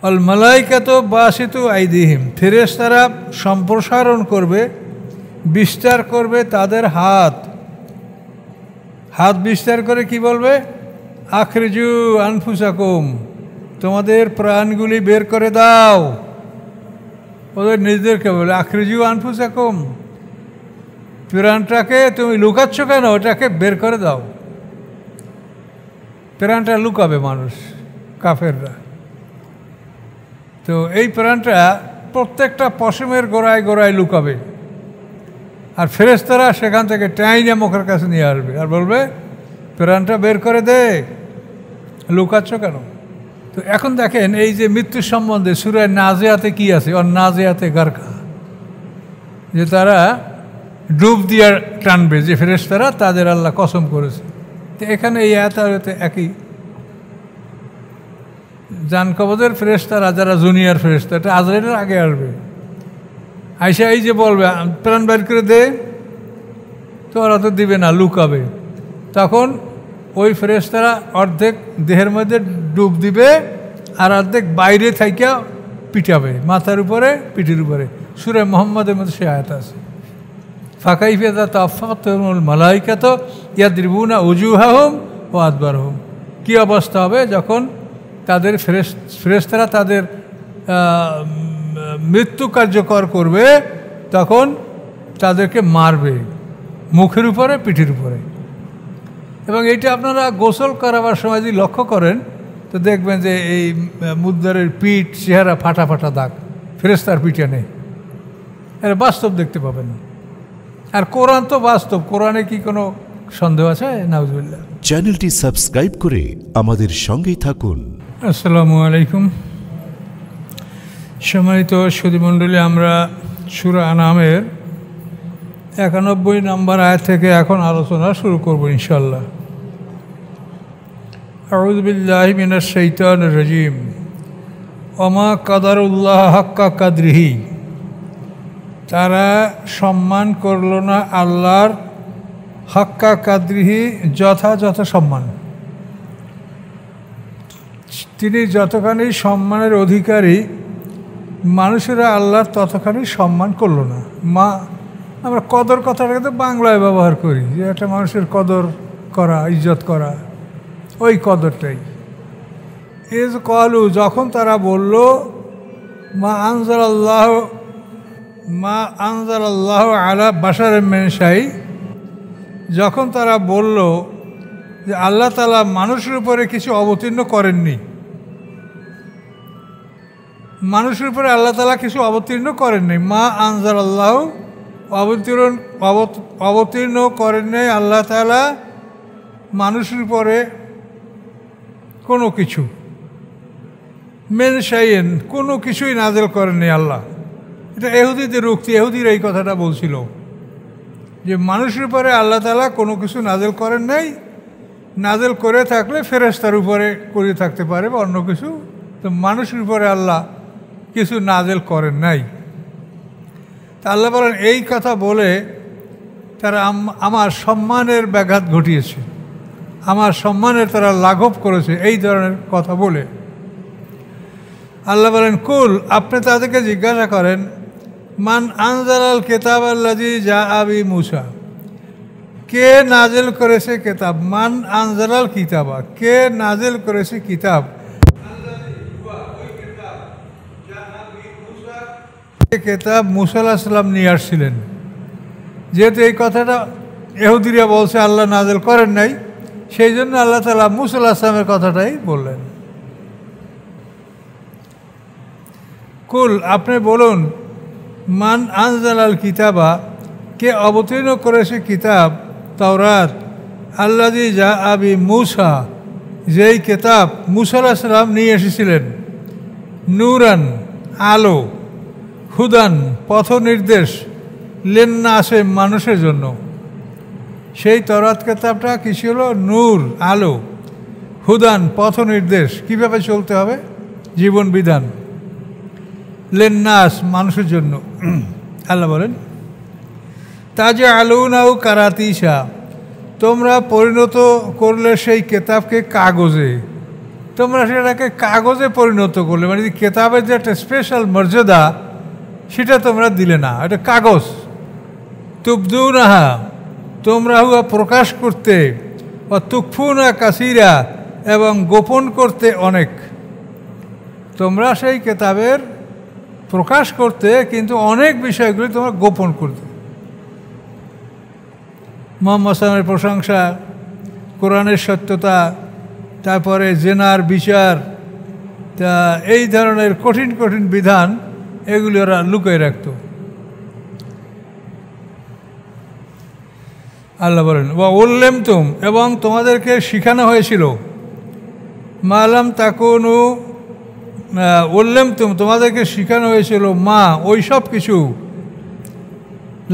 All মালাইকাতু বাসিতু আইদিহিম, ফেরেশতারা সম্প্রসারণ করবে, বিস্তার করবে তাদের হাত। হাত বিস্তার করে কি বলবে? আখরিজু আনফুসাকুম, তোমাদের প্রাণগুলি বের করে দাও। ওদের নিজেদেরকে বলে আখরিজু আনফুসাকুম, প্রাণটাকে তুমি লুকাচ্ছ কেন? ওটাকে বের করে দাও। প্রাণটা লুকাবে মানুষ, কাফেররা। তো এই প্রাণটা প্রত্যেকটা পশমের গোড়ায় গোড়ায় লুকাবে, আর ফেরেশতারা সেখান থেকে টাইনে মুখের কাছে নিয়ে আসবে আর বলবে প্রাণটা বের করে দে, লুকাচ্ছ কেন? তো এখন দেখেন এই যে মৃত্যুর সম্বন্ধে সূরা নাজিয়াতে কি আছে? অন নাজিয়াতে গারকা, যে তারা ডুব দিয়ে টানবে, যে ফেরেশতারা তাদের আল্লাহ কসম করেছে। তো এখানে এই আয়াতে একই, জান কবজের ফেরেশতারা যারা জুনিয়র ফেরেশতা, এটা আজরাইলের আগে আসবে, আইসা এই যে বলবে প্রাণ বের করে দে, তো ওরা তো দিবে না, লুকাবে। তখন ওই ফেরেশতারা অর্ধেক দেহের মধ্যে ডুব দিবে আর অর্ধেক বাইরে থাইকা পিটাবে, মাথার উপরে পিঠের উপরে। সূরা মুহাম্মাদের মধ্যে সে আয়াত আছে, ফাকাইফা ইযা তাওয়াফাতুহুমুল মালাইকাতু ইয়াদরিবুনা উজুহাহুম ওয়া আদবারহুম, কী অবস্থা হবে যখন তাদের ফেরেশতারা তাদের মৃত্যু কার্যকর করবে, তখন তাদেরকে মারবে মুখের উপরে, পিঠের উপরে। এবং এইটা আপনারা গোসল করাবার সময় যদি লক্ষ্য করেন তো দেখবেন যে এই মুদ্দারের পিঠ, চেহারা ফাটা ফাটা দাগ, ফেরেশতার পিঠে নেই। এটা বাস্তব দেখতে পাবেন। আর কোরআন তো বাস্তব, কোরআনে কি কোনো সন্দেহ আছে? নাউজুবিল্লাহ। চ্যানেলটি সাবস্ক্রাইব করে আমাদের সঙ্গেই থাকুন। আসসালামু আলাইকুম। সম্মানিত সুধীমণ্ডলী, আমরা সূরা আনআমের 91 নম্বর আয়াত থেকে এখন আলোচনা শুরু করব ইনশাআল্লাহ। আউযু বিল্লাহি মিনাশ শাইতানির রাজীম। ওমা কাদারুল্লাহ হাক্কা কাদরিহি, তারা সম্মান করল না আল্লাহর হাক্কা কাদরিহি, যথাযথ সম্মান। তিনি যতখানি সম্মানের অধিকারী, মানুষেরা আল্লাহর ততখানি সম্মান করল না। আমরা কদর কথাটাকে তো বাংলায় ব্যবহার করি, যে একটা মানুষের কদর করা, ইজ্জত করা, ওই কদরটাই। ইজ কালু, যখন তারা বলল মা আনজালাল্লাহু আলা বাশারিন মিন শাই, যখন তারা বলল যে আল্লাহ তাআলা মানুষের উপরে কিছু অবতীর্ণ করেননি, মানুষের উপরে আল্লাহ তাআলা কিছু অবতীর্ণ করেননি। মা আনজালাল্লাহু, অবতীর্ণ করেন নাই আল্লাহ তাআলা মানুষের উপরে কোনো কিছু। মেন শাইন, কোনো কিছুই নাজেল করেননি আল্লাহ। এটা ইহুদিদের উক্তি, ইহুদিরা এই কথাটা বলছিল যে মানুষের উপরে আল্লাহ তাআলা কোনো কিছু নাজেল করেন নাই, নাজেল করে থাকলে ফেরেশতার উপরে করে থাকতে পারে বা অন্য কিছু, তো মানুষের উপরে আল্লাহ কিছু নাজেল করেন নাই। তা আল্লাহ বলেন এই কথা বলে তারা আমার সম্মানের ব্যাঘাত ঘটিয়েছে, আমার সম্মানের তারা লাঘব করেছে, এই ধরনের কথা বলে। আল্লাহ বলেন কুল, আপনি তাদেরকে জিজ্ঞাসা করেন মান আনজালাল কিতাব আল্লাযী জাআ বি মূসা, কে নাজেল করেছে কিতাব? মান আনজালাল কিতাবা, কে নাজেল করেছে কিতাব? কিতাব মূসা আলাইহিস সালাম নিয়ে আসছিলেন। যেহেতু এই কথাটা ইহুদিরা বলছে আল্লাহ নাজেল করেন নাই, সেই জন্য আল্লাহ তাআলা মূসা আলাইহিস সালামের কথাটাই বললেন। কুল, আপনি বলুন মান আনজালাল কিতাবা, কে অবতীর্ণ করেছে কিতাব তাওরাত, আল্লাযী জাআ বি মূসা, যেই কিতাব মূসা আলাইহিস সালাম নিয়ে এসেছিলেন, নূরান, আলো, হুদান, পথ নির্দেশ, লিন্নাসে, মানুষের জন্য। সেই তাওরাত কিতাবটা কি ছিল? নূর, আলো, হুদান, পথ নির্দেশ, কীভাবে চলতে হবে, জীবন বিধান, লিন্নাস, মানুষের জন্য। আল্লাহ বলেন তাজআলুনাহু কারাতিসা, তোমরা পরিণত করলে সেই কিতাবকে কাগজে, তোমরা সেটাকে কাগজে পরিণত করলে, মানে কেতাবের যে একটা স্পেশাল মর্যাদা সেটা তোমরা দিলে না, এটা কাগজ। তুবদুনাহা, তোমরা হুয়া প্রকাশ করতে, ও তুকফুনা কাসিরা, এবং গোপন করতে অনেক। তোমরা সেই কেতাবের প্রকাশ করতে, কিন্তু অনেক বিষয়গুলি তোমরা গোপন করতে। মুহাম্মদ সাল্লাল্লাহু আলাইহি ওয়াসাল্লামের প্রশংসা, কোরআনের সত্যতা, তারপরে জেনার বিচার, তা এই ধরনের কঠিন কঠিন বিধান এগুলি ওরা লুকিয়ে রাখত। আল্লাহ বলেন ওয়া উল্লামতুম, এবং তোমাদেরকে শিখানো হয়েছিল, মালাম তাকুনু উল্লামতুম, তোমাদেরকে শিখানো হয়েছিল, মা ওই সব কিছু,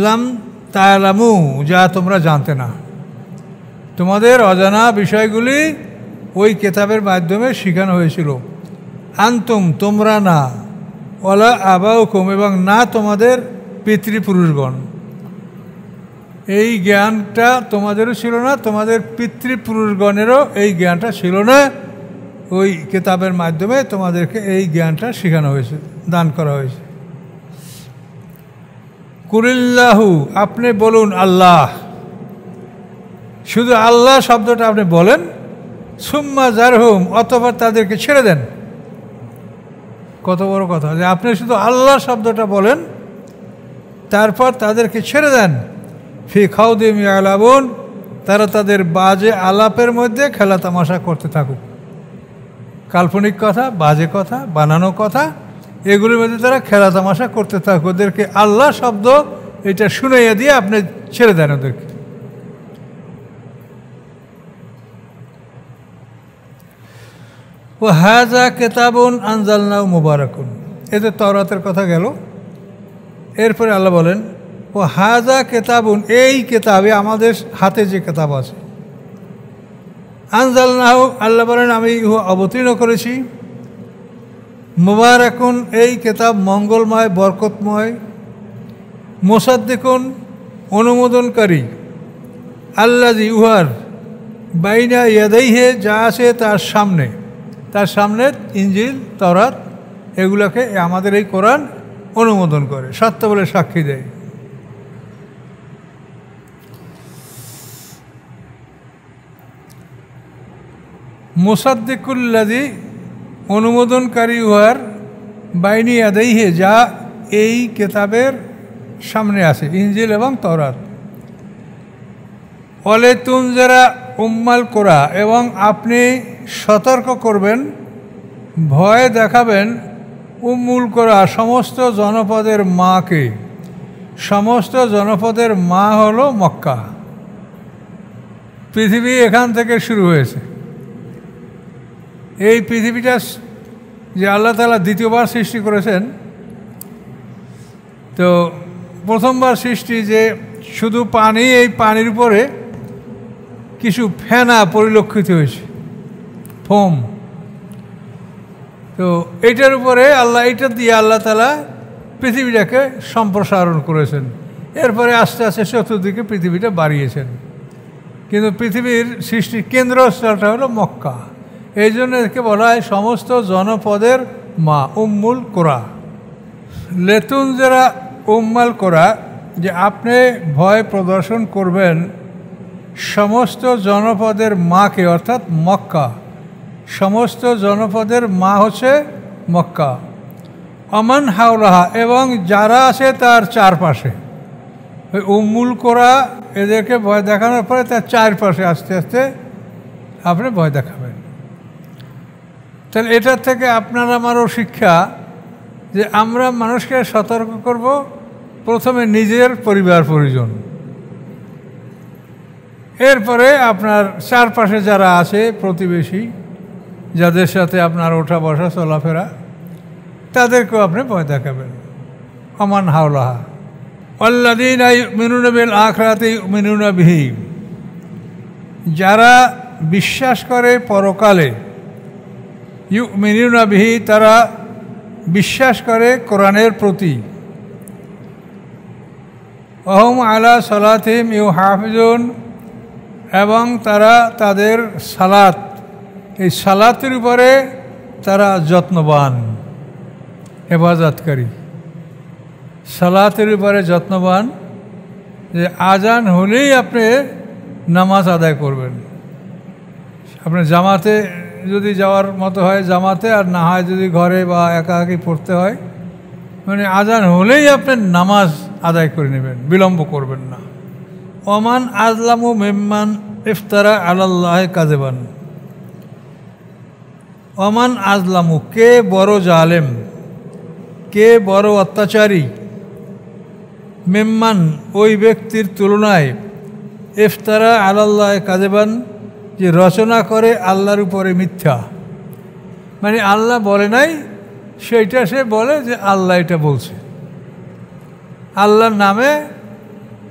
লাম তা'লামু, যা তোমরা জানতে না। তোমাদের অজানা বিষয়গুলি ওই কেতাবের মাধ্যমে শিখানো হয়েছিল। আনতুম, তোমরা না, ওয়ালা আবাউকুম, এবং না তোমাদের পিতৃপুরুষগণ। এই জ্ঞানটা তোমাদেরও ছিল না, তোমাদের পিতৃপুরুষগণেরও এই জ্ঞানটা ছিল না। ওই কেতাবের মাধ্যমে তোমাদেরকে এই জ্ঞানটা শেখানো হয়েছে, দান করা হয়েছে। কুলিল্লাহু, আপনি বলুন আল্লাহ, শুধু আল্লাহ শব্দটা আপনি বলেন। সুম্মা জারহুম, অতঃপর তাদেরকে ছেড়ে দেন। কত বড় কথা যে আপনি শুধু আল্লাহ শব্দটা বলেন, তারপর তাদেরকে ছেড়ে দেন। ফি খাউদিম ইয়ালাবুন, তারা তাদের বাজে আলাপের মধ্যে খেলা তামাশা করতে থাকুক। কাল্পনিক কথা, বাজে কথা, বানানো কথা, এগুলির মধ্যে তারা খেলা তামাশা করতে থাকুক। ওদেরকে আল্লাহ শব্দ এটা শুনাইয়া দিয়ে আপনি ছেড়ে দেন ওদেরকে। ও হাজা কেতাবুন আনজালনাহু মুবারাকুন, এতে তাওরাতের কথা গেল। এরপরে আল্লাহ বলেন ও হাজা কেতাবুন, এই কেতাবে আমাদের হাতে যে কেতাব আছে, আনজালনাহু, আল্লাহ বলেন আমি অবতীর্ণ করেছি, মুবারাকুন, এই কেতাব মঙ্গলময়, বরকতময়, মুসাদ্দিকুন, অনুমোদনকারী, আল্লাযী, উহার, বাইনা ইয়াদাইহি, যা আছে তার সামনে, তার সামনে ইনজিল, তাওরাত, এগুলোকে আমাদের এই কোরআন অনুমোদন করে, সত্য বলে সাক্ষী দেয়। মুসাদ্দিকুল্লাযী, অনুমোদনকারী উহার, বাইনি ইয়াদাইহি, যা এই কেতাবের সামনে আছে, ইনজিল এবং তাওরাত। ওয়ালে তুনজিরা উম্মাল কোরা, এবং আপনি সতর্ক করবেন, ভয় দেখাবেন, উম্মুল কোরা, সমস্ত জনপদের মাকে। সমস্ত জনপদের মা হলো মক্কা। পৃথিবী এখান থেকে শুরু হয়েছে। এই পৃথিবীটা যে আল্লাহ তাআলা দ্বিতীয়বার সৃষ্টি করেছেন, তো প্রথমবার সৃষ্টি যে শুধু পানি, এই পানির উপরে কিছু ফেনা পরিলক্ষিত হয়েছে, ফোম। তো এইটার উপরে আল্লাহ, এইটা দিয়ে আল্লাহ তাআলা পৃথিবীটাকে সম্প্রসারণ করেছেন। এরপরে আস্তে আস্তে চতুর্দিকে পৃথিবীটা বাড়িয়েছেন, কিন্তু পৃথিবীর সৃষ্টির কেন্দ্রস্থলটা হলো মক্কা। এই জন্য একে বলা হয় সমস্ত জনপদের মা, উম্মুল কোরা। লেতুনজিরা উম্মাল কোরা, যে আপনি ভয় প্রদর্শন করবেন সমস্ত জনপদের মাকে, অর্থাৎ মক্কা। সমস্ত জনপদের মা হচ্ছে মক্কা। আমান হাওলাহা, এবং যারা আছে তার চারপাশে। ওই উম্মুল কোরা, এদেরকে ভয় দেখানোর পরে তার চারপাশে আস্তে আস্তে আপনি ভয় দেখাবেন। তাহলে এটার থেকে আপনার আমারও শিক্ষা যে আমরা মানুষকে সতর্ক করব, প্রথমে নিজের পরিবার পরিজন, এরপরে আপনার চারপাশে যারা আছে, প্রতিবেশী, যাদের সাথে আপনার ওঠা বসা চলাফেরা, তাদেরকেও আপনি ভয় দেখাবেন। আমান হাওলাহা আল্লাযীনা ইউমিনুনা বিল আখিরাতি ইউমিনুনা বিহি, যারা বিশ্বাস করে পরকালে, ইউমিনুনা বিহি, তারা বিশ্বাস করে কোরআনের প্রতি। ওয়াহুম আলা সালাতিহিম ইউহাফিজুন, এবং তারা তাদের সালাত, এই সালাতের উপরে তারা যত্নবান, হেফাজতকারী। সালাতের উপরে যত্নবান, যে আজান হলেই আপনি নামাজ আদায় করবেন। আপনি জামাতে যদি যাওয়ার মতো হয় জামাতে, আর না হয় যদি ঘরে বা একাকি পড়তে হয়, মানে আজান হলেই আপনি নামাজ আদায় করে নেবেন, বিলম্ব করবেন না। ওমান আজলামু মিম্মান ইফতারা আলাল্লাহ কাযিবান। ওমান আজলামু, কে বড় জালেম, কে বড় অত্যাচারী, মিম্মান, ওই ব্যক্তির তুলনায়, ইফতারা আলাল্লাহ কাযিবান, যে রচনা করে আল্লাহর উপরে মিথ্যা। মানে আল্লাহ বলে নাই সেইটা সে বলে যে আল্লাহ এটা বলছে, আল্লাহর নামে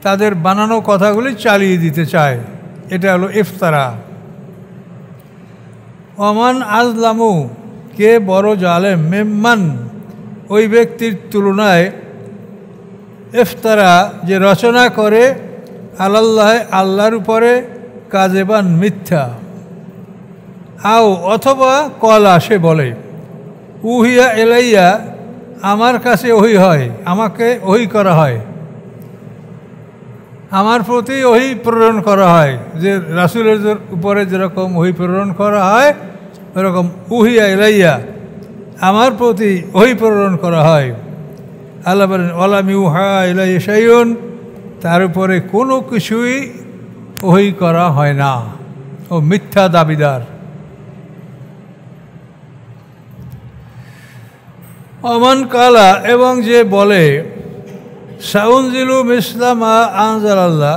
তাদের বানানো কথাগুলি চালিয়ে দিতে চায়। এটা হলো ইফতারা। ওমান আজলামু, কে বড় জালেম, মিম্মান, ওই ব্যক্তির তুলনায়, ইফতারা, যে রচনা করে আলাল্লাহ, আল্লাহর উপরে, কাযিবান, মিথ্যা। আও, অথবা কলা, সে বলে, উহিয়া এলাইয়া, আমার কাছে ওহী হয়, আমাকে ওহী করা হয়, আমার প্রতি ওহী প্রেরণ করা হয়। যে রাসূলের উপরে যেরকম ওহী প্রেরণ করা হয় ওরকম উহিয়া এলাইয়া, আমার প্রতি ওহী প্রেরণ করা হয়। আল্লাহ বলেন ওয়ালাম ইউহা ইলাইহি শাইউন, তার উপরে কোনো কিছুই ওহী করা হয় না, ও মিথ্যা দাবিদার। অমান কালা, এবং যে বলে, সাউনজিলু মিসলামা আনজালাল্লাহ,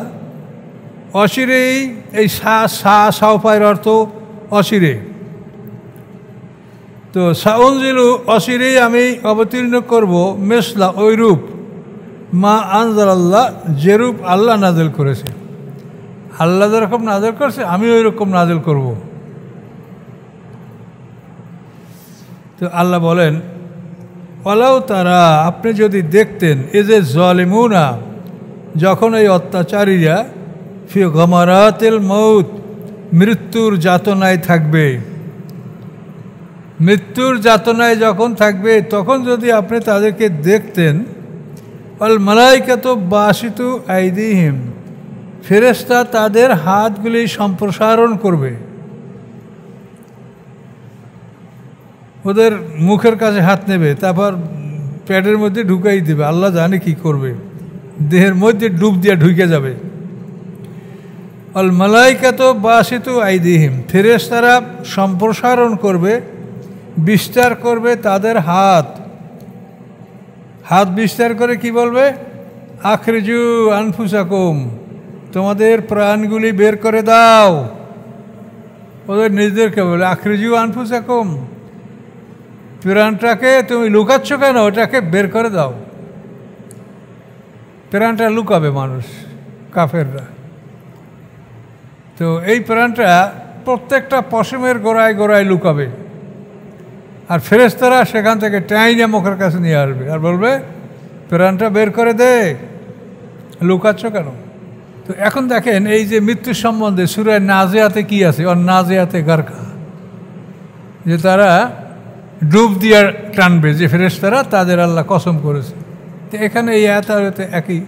অচিরেই, এই সাউফায়ের অর্থ অচিরে। তো সাউনজিলু, অচিরেই আমি অবতীর্ণ করব, মিসলা, ওইরূপ, মা আনজালাল্লাহ, যেরূপ আল্লাহ নাযিল করেছে। আল্লাহ যেরকম নাযিল করছে আমি ওই রকম নাযিল করব। তো আল্লাহ বলেন, ওয়ালাউ তারা, আপনি যদি দেখতেন, এ যে জালিমুনা, যখন এই অত্যাচারীরা, ফি গমারাতিল মউত, মৃত্যুর যাতনায় থাকবে, মৃত্যুর যাতনায় যখন থাকবে, তখন যদি আপনি তাদেরকে দেখতেন, আল মালাইকাতু বাসিতু আইদিহিম, ফেরেশতা তাদের হাতগুলি সম্প্রসারণ করবে, ওদের মুখের কাছে হাত নেবে, তারপর পেটের মধ্যে ঢুকাই দেবে, আল্লাহ জানে কি করবে, দেহের মধ্যে ডুব দিয়ে ঢুকে যাবে। আল মালাইকাতু বাসিতু আইদিহিম, ফেরেশতারা সম্প্রসারণ করবে, বিস্তার করবে তাদের হাত। হাত বিস্তার করে কি বলবে, আখরিজু আনফুসাকুম, তোমাদের প্রাণগুলি বের করে দাও। ওদের নিজেদেরকে বলে আখরিজু আনফুসাকুম, প্রাণটাকে তুমি লুকাচ্ছ কেন, ওটাকে বের করে দাও। প্রাণটা লুকাবে মানুষ, কাফেররা। তো এই প্রাণটা প্রত্যেকটা পশমের গোড়ায় গোড়ায় লুকাবে, আর ফেরেশতারা সেখান থেকে টাইনে মুখের কাছে নিয়ে আসবে আর বলবে, প্রাণটা বের করে দে, লুকাচ্ছ কেন। তো এখন দেখেন, এই যে মৃত্যুর সম্বন্ধে সূরা নাজিয়াতে কি আছে, ওর নাজিয়াতে গারকা, যে তারা ডুব দিয়ে টানবে, যে ফেরেশতারা, তাদের আল্লাহ কসম করেছে। তো এখানে এই আয়াতে একই,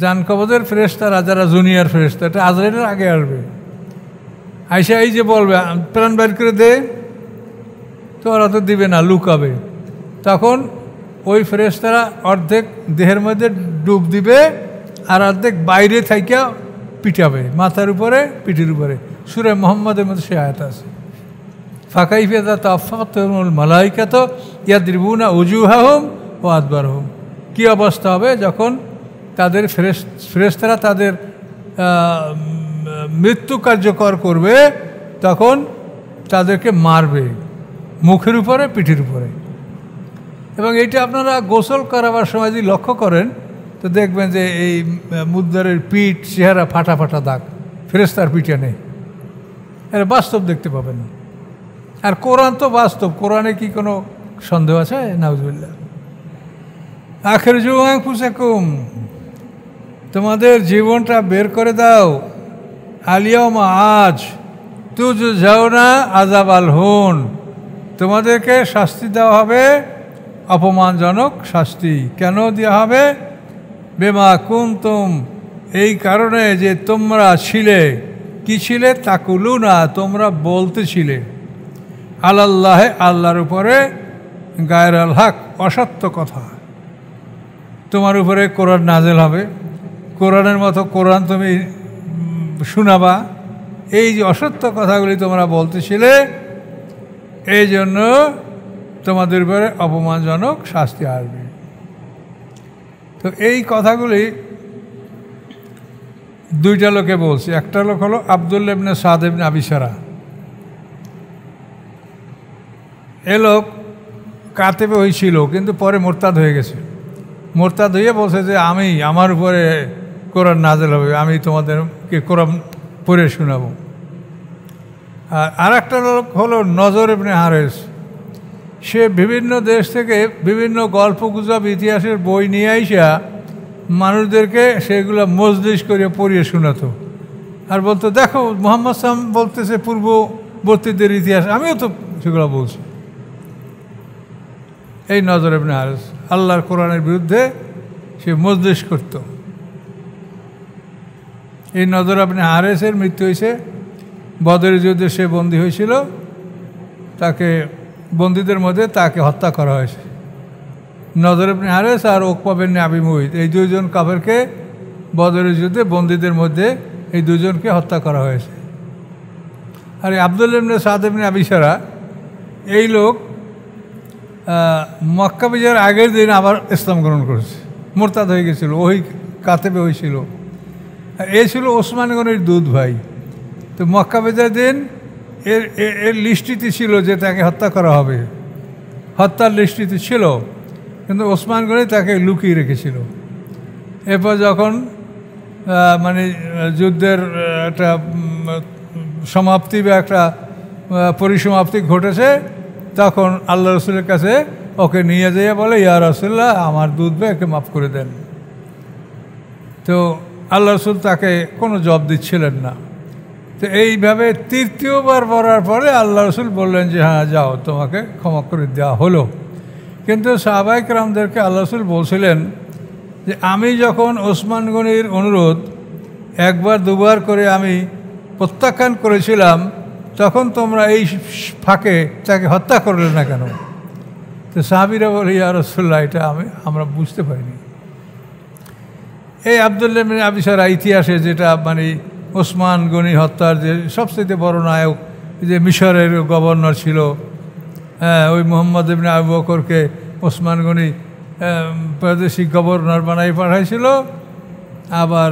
জান কবজের ফেরেশতারা, যারা জুনিয়র ফেরেশতা, এটা আজরাইলের আগে আসবে, আইসা এই যে বলবে প্রাণ বের করে দে, তো ওরা তো দিবে না, লুকাবে। তখন ওই ফেরেশতারা অর্ধেক দেহের মধ্যে ডুব দিবে, আর অর্ধেক বাইরে থাইকা পিটাবে, মাথার উপরে, পিঠের উপরে। সূরা মুহাম্মাদের মধ্যে সে আয়াত আছে, ফাকাইফা ইযা তাওয়াফাতুহুমুল মালাইকাতু ইয়াদরিবুনা উজুহাহুম ওয়া আদবারহুম, কী অবস্থা হবে যখন তাদের ফেরেশতারা তাদের মৃত্যু কার্যকর করবে, তখন তাদেরকে মারবে মুখের উপরে, পিঠের উপরে। এবং এইটা আপনারা গোসল করাবার সময় যদি লক্ষ্য করেন, তো দেখবেন যে এই মুদ্দারের পিঠ, চেহারা ফাটা ফাটা দাগ, ফেরেশতার পিঠে নেই। এটা বাস্তব দেখতে পাবেন। আর কোরআন তো বাস্তব, কোরআনে কি কোনো সন্দেহ আছে? নাউজুবিল্লাহ। আখিরজু আনফুসাকুম, তোমাদের জীবনটা বের করে দাও, আলিয়াউমা, আজ, তুজজাউনা আযাবাল হুন, তোমাদেরকে শাস্তি দেওয়া হবে অপমানজনক শাস্তি। কেন দেওয়া হবে? বিমা কুনতুম, এই কারণে যে তোমরা ছিলে, কি ছিলে? তাকুলুনা, তোমরা বলতেছিলে, আলাল্লাহে, আল্লাহর উপরে, গায়রাল হক, অসত্য কথা। তোমার উপরে কোরআন নাজেল হবে, কোরআনের মতো কোরআন তুমি শোনাবা, এই যে অসত্য কথাগুলি তোমরা বলতেছিলে, এই জন্য তোমাদের উপরে অপমানজনক শাস্তি আসবে। তো এই কথাগুলি দুইটা লোকে বলছে। একটা লোক হলো আব্দুল্লাহ ইবনে সাদ ইবনে আবি সারা। এ লোক কাতেবে হয়েছিল, কিন্তু পরে মোরতাদ হয়ে গেছে। মোরতাদ হয়ে বলছে যে আমার উপরে কোরআন নাজেল হবে, আমি তোমাদেরকে কোরআন পড়ে শোনাবো। আর একটা লোক হলো নজর ইবনে হারেস। সে বিভিন্ন দেশ থেকে বিভিন্ন গল্প গুজব ইতিহাসের বই নিয়ে আইসা মানুষদেরকে সেগুলো মজলিস করে পড়িয়ে শোনাতো, আর বলতো দেখো মুহাম্মদ সাল্লাল্লাহু আলাইহি ওয়াসাল্লাম বলতেছে পূর্ববর্তীদের ইতিহাস, আমিও তো সেগুলো বলছি। এই নজর ইবনে হারেস আল্লাহর কোরআনের বিরুদ্ধে সে মজলিস করত। এই নজর ইবনে হারেসের মৃত্যু হয়েছে বদরের যুদ্ধে, সে বন্দী হয়েছিল, তাকে বন্দীদের মধ্যে তাকে হত্যা করা হয়েছে। নজর ইবনে হারেস আর উকবা বিন আবি মুইত, এই দুইজন কাফেরকে বদরের যুদ্ধে বন্দীদের মধ্যে এই দুজনকে হত্যা করা হয়েছে। আর আব্দুল্লাহ ইবনে সাদ ইবনে আবি সারা, এই লোক মক্কা বিজয়ের আগের দিন আবার ইসলাম গ্রহণ করেছে, মোরতাদ হয়ে গেছিল, ওই কাতেবে হয়েছিল। আর এ ছিল ওসমান গনির দুধ ভাই। তো মক্কা বিজয়ের দিন এর লিস্টিতে ছিল যে তাকে হত্যা করা হবে, হত্যার লিস্টিতে ছিল, কিন্তু ওসমান গনি তাকে লুকিয়ে রেখেছিল। এরপর যখন মানে যুদ্ধের একটা সমাপ্তি বা একটা পরিসমাপ্তি ঘটেছে, তখন আল্লাহ রসুলের কাছে ওকে নিয়ে যেয়ে বলে, ইয়া রাসূলুল্লাহ, আমার দুধ ভাই একে মাফ করে দেন। তো আল্লাহ রসুল তাকে কোনো জবাব দিচ্ছিলেন না। তো এইভাবে তৃতীয়বার বলার পরে আল্লাহ রসুল বললেন যে হ্যাঁ যাও, তোমাকে ক্ষমা করে দেওয়া হলো। কিন্তু সাহাবায়ে কেরামদেরকে আল্লাহ রসুল বলছিলেন যে আমি যখন ওসমান গনির অনুরোধ একবার দুবার করে আমি প্রত্যাখ্যান করেছিলাম, তখন তোমরা এই ফাঁকে তাকে হত্যা করলে না কেন? তো সাহাবীরা বলে, ইয়া রাসূলুল্লাহ, এটা আমরা বুঝতে পারিনি। এই আব্দুল্লাহ ইবনে আবি সারা ইতিহাসে যেটা মানে ওসমান গনি হত্যার যে সবচেয়ে বড় নায়ক, যে মিশরের গভর্নর ছিল, ওই মুহাম্মদ ইবনে আবু বকরকে ওসমান গনি প্রাদেশিক গভর্নর বানাই পাঠাইছিল। আবার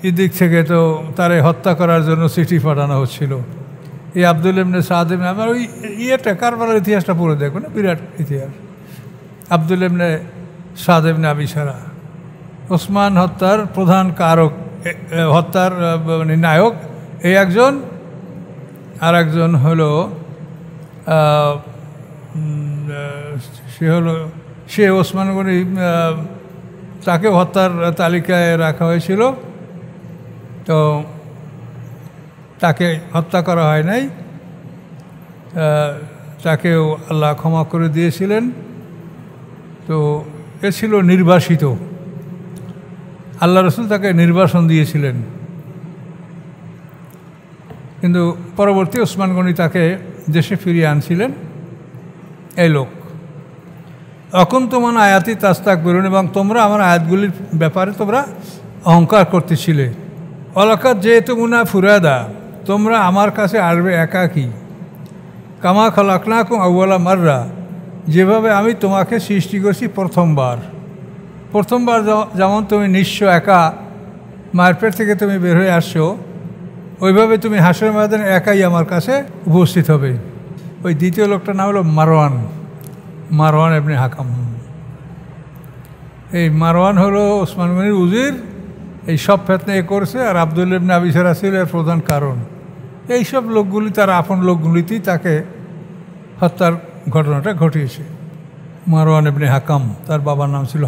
এদিক থেকে তো তারে হত্যা করার জন্য চিঠি পাঠানো হচ্ছিল। এই আব্দুল্লাহ ইবনে সাদ ইবনে, আমার ওই কারবালার ইতিহাসটা পড়ে দেখো না, বিরাট ইতিহাস। আব্দুল্লাহ ইবনে সাদ ইবনে আবি সারা ওসমান হত্যার প্রধান কারক, হত্যার মানে নায়ক এই একজন। আর একজন হলো সে ওসমান গনি, তাকে হত্যার তালিকায় রাখা হয়েছিল, তো তাকে হত্যা করা হয় নাই, তাকেও আল্লাহ ক্ষমা করে দিয়েছিলেন। তো এ ছিল নির্বাসিত, আল্লাহ রসুল তাকে নির্বাসন দিয়েছিলেন। কিন্তু পরবর্তী ওসমান গনি তাকে দেশে ফিরিয়ে আনছিলেন এই লোক। অকুনতুম আন আয়াতি তাস্তাকবিরুন, এবং তোমরা আমার আয়াতগুলির ব্যাপারে তোমরা অহংকার করতেছিলে। অলাকাত যেতুমুনা ফুরাদা, তোমরা আমার কাছে আসবে একাকী। কামা খালাকনাকুম আউওয়ালা মাররা, যেভাবে আমি তোমাকে সৃষ্টি করছি প্রথমবার। যেমন তুমি নিঃস্ব একা মায়ের পেট থেকে তুমি বের হয়ে আসছো, ওইভাবে তুমি হাসরের ময়দানে একাই আমার কাছে উপস্থিত হবে। ওই দ্বিতীয় লোকটার নাম হলো মারওয়ান ইবনে হাকাম। এই মারওয়ান হলো ওসমান গনির উজির, এই সব ফেতনা এ করছে। আর আব্দুল্লাহ ইবনে আবি সারা ছিল এর প্রধান কারণ। এইসব লোকগুলি, তার আপন লোকগুলিতেই তাকে হত্যার ঘটনাটা ঘটিয়েছে। মারওয়ান ইবনে হাকাম, তার বাবার নাম ছিল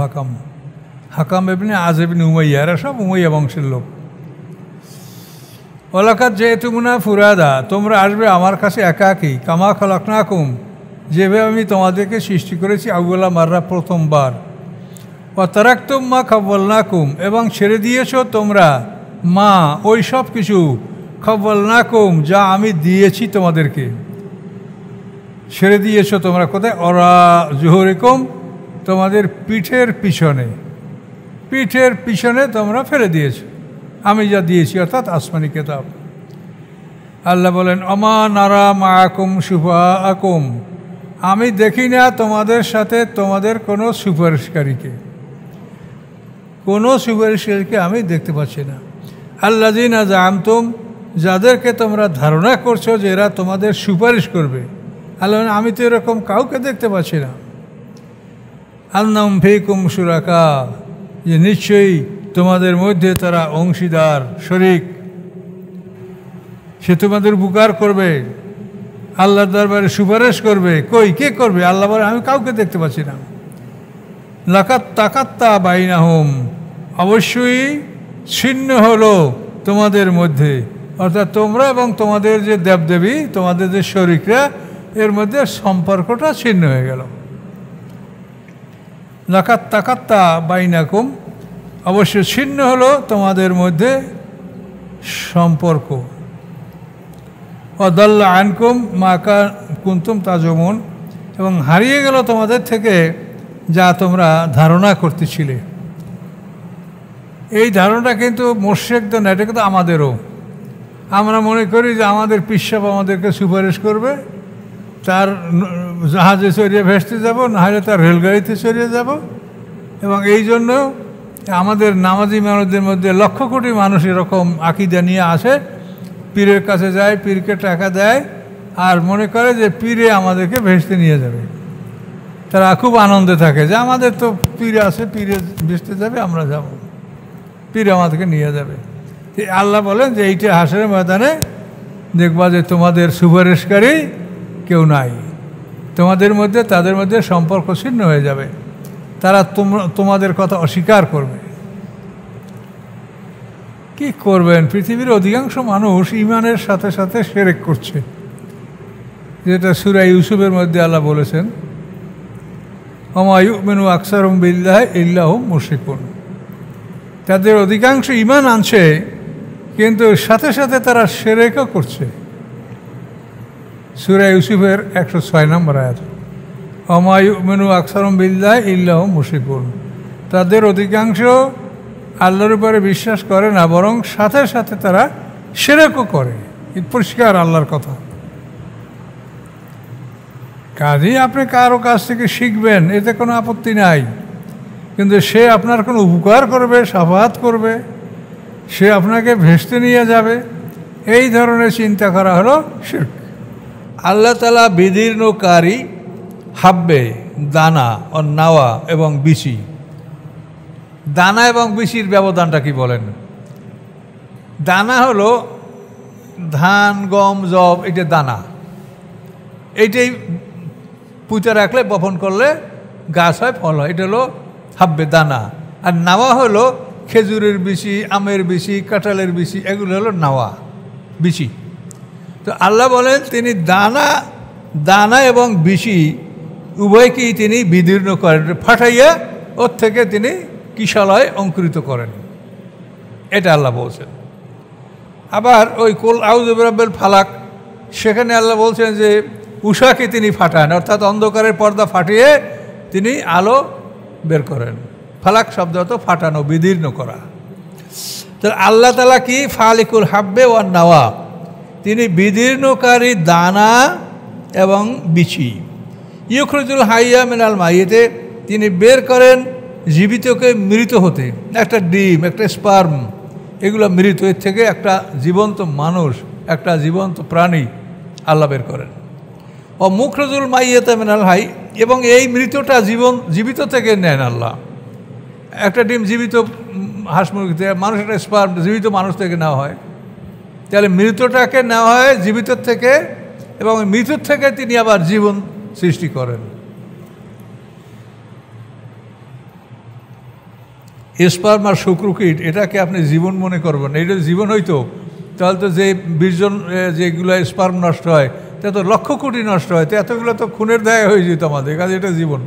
হাকাম ইবনে আজ ইবনে উমাইয়া, এরা সব উমাইয়া বংশের লোক। ওলাকাত যেতুমুনা ফুরাদা, তোমরা আসবে আমার কাছে একাকী, কামা খালাকনাকুম, যেভাবে আমি তোমাদেরকে সৃষ্টি করেছি আউ্বালা মাররা, প্রথমবার। ও তারাকতুম মা খাওয়ালনাকুম, এবং ছেড়ে দিয়েছ তোমরা মা ওই সব কিছু খাওয়ালনাকুম, যা আমি দিয়েছি তোমাদেরকে। ছেড়ে দিয়েছ তোমরা কোথায়? ওরা জুহরিকুম, তোমাদের পিঠের পিছনে, পিঠের পিছনে তোমরা ফেলে দিয়েছ আমি যা দিয়েছি, অর্থাৎ আসমানি কিতাব। আল্লাহ বলেন অমা নারা মাআকুম শুফাআকুম, আমি দেখি না তোমাদের সাথে তোমাদের কোনো সুপারিশকারীকে, কোনো সুপারিশকারীকে আমি দেখতে পাচ্ছি না। আল্লাযীনা জাআমতুম, যাদেরকে তোমরা ধারণা করছো যে এরা তোমাদের সুপারিশ করবে, আল্লাহ আমি তো এরকম কাউকে দেখতে পাচ্ছি না। আন্নাহুম ফীকুম শুরাকা, যে নিশ্চয়ই তোমাদের মধ্যে তারা অংশীদার, শরীক, সে তোমাদের উপকার করবে, আল্লাহর দরবারে সুপারিশ করবে। কই, কে করবে? আল্লাহ বলে আমি কাউকে দেখতে পাচ্ছি না। লাকাত তাকাত্তা বাইনাহুম, অবশ্যই ছিন্ন হলো তোমাদের মধ্যে, অর্থাৎ তোমরা এবং তোমাদের যে দেবদেবী, তোমাদের যে শরীকরা, এর মধ্যে সম্পর্কটা ছিন্ন হয়ে গেল। লাকাত তাকাত্তা বাইনাকুম, অবশ্য ছিন্ন হলো তোমাদের মধ্যে সম্পর্ক। অদাল্লা আনকুম মাকা কুন্তুম তাজমুন, এবং হারিয়ে গেল তোমাদের থেকে যা তোমরা ধারণা করতেছিলে। এই ধারণাটা কিন্তু মোর্শেকদের না, এটা কিন্তু আমাদেরও। আমরা মনে করি যে আমাদের পিসাব আমাদেরকে সুপারিশ করবে, তার জাহাজে চড়িয়ে ভেসতে যাব, নাহলে তার রেলগাড়িতে চড়িয়ে যাব। এবং এই জন্য আমাদের নামাজি মানুষদের মধ্যে লক্ষ কোটি মানুষ এরকম আকিদা নিয়ে আসে, পীরের কাছে যায়, পীরকে টাকা দেয়, আর মনে করে যে পীরে আমাদেরকে ভেসতে নিয়ে যাবে। তারা খুব আনন্দে থাকে যে আমাদের তো পীর আছে, পীরে ভেসতে যাবে, আমরা যাব, পীর আমাদেরকে নিয়ে যাবে। আল্লাহ বলেন যে এইটা হাসরের ময়দানে দেখবা যে তোমাদের সুপারিশকারী কেউ নাই, তোমাদের মধ্যে তাদের মধ্যে সম্পর্ক ছিন্ন হয়ে যাবে, তারা তোমাদের কথা অস্বীকার করবে। কি করবেন? পৃথিবীর অধিকাংশ মানুষ ইমানের সাথে সাথে শিরক করছে, যেটা সূরা ইউসুফের মধ্যে আল্লাহ বলেছেন ওমা ইউমিনু আকসারুহুম বিল্লাহি ইল্লা হুম মুশরিকুন। তাদের অধিকাংশ ইমান আনছে, কিন্তু সাথে সাথে তারা শিরকও করছে। সূরা ইউসুফের 106 নম্বর আয়াত, ওমা ইউমিনু আকসারুহুম বিল্লাহি ইল্লা হুম মুশরিকুন। তাদের অধিকাংশ আল্লাহর উপরে বিশ্বাস করে না, বরং সাথে সাথে তারা শিরকও করে। পরিষ্কার আল্লাহর কথা। কাজেই আপনি কারো কাছ থেকে শিখবেন, এতে কোনো আপত্তি নাই, কিন্তু সে আপনার কোনো উপকার করবে, সাফাত করবে, সে আপনাকে ভেসতে নিয়ে যাবে, এই ধরনের চিন্তা করা হলো শিরক। আল্লাহ তাআলা বিদীর্ণকারী হাব্বে, দানা ও নাওয়া এবং বিচি। দানা এবং বিচির ব্যবধানটা কি বলেন? দানা হলো ধান, গম, জব, এটা দানা, এইটাই পুঁতে রাখলে, বপন করলে গাছ হয়, ফল হয়, এটা হলো হাব্বে, দানা। আর নাওয়া হলো খেজুরের বিচি, আমের বিচি, কাঁঠালের বিচি, এগুলো হলো নাওয়া, বিচি। তো আল্লাহ বলেন তিনি দানা এবং বিচি উভয়কেই তিনি বিদীর্ণ করেন, ফাটাইয়া ওর থেকে তিনি কিশলয় অঙ্কুরিত করেন, এটা আল্লাহ বলছেন। আবার ওই কুল আউযু বিরাব্বিল ফালাক, সেখানে আল্লাহ বলছেন যে উষাকে তিনি ফাটান, অর্থাৎ অন্ধকারের পর্দা ফাটিয়ে তিনি আলো বের করেন। ফালাক শব্দ তো ফাটানো, বিদীর্ণ করা। তো আল্লাহ তাআলা কি? ফালিকুল হাব্বে ওয়ান নাওয়া, তিনি বিদীর্ণকারী দানা এবং বিচি। ইউখরিজুল হাইয়া মিনাল মাইয়িতে, তিনি বের করেন জীবিতকে মৃত হতে। একটা ডিম, একটা স্পার্ম, এগুলো মৃত, এর থেকে একটা জীবন্ত মানুষ, একটা জীবন্ত প্রাণী আল্লাহ বের করেন। ও মুখরজুল মাইয়াতা মিনাল হাই, এবং এই মৃতটা জীবিত থেকে নেন আল্লাহ। একটা ডিম জীবিত হাঁস মুরগি থেকে, মানুষ একটা স্পার্ম জীবিত মানুষ থেকে নেওয়া হয়, তাহলে মৃতটাকে নেওয়া হয় জীবিত থেকে, এবং মৃত্যুর থেকে তিনি আবার জীবন সৃষ্টি করেন। স্পার্ম আর শুক্রকীট, এটাকে আপনি জীবন মনে করবেন, এটা জীবন হইতো তাহলে তো যে 20 জন যেগুলো স্পার্ম নষ্ট হয় তা তো লক্ষ কোটি নষ্ট হয়, তো এতগুলো তো খুনের দায় হয়ে যেত আমাদের কাছে। এটা জীবন,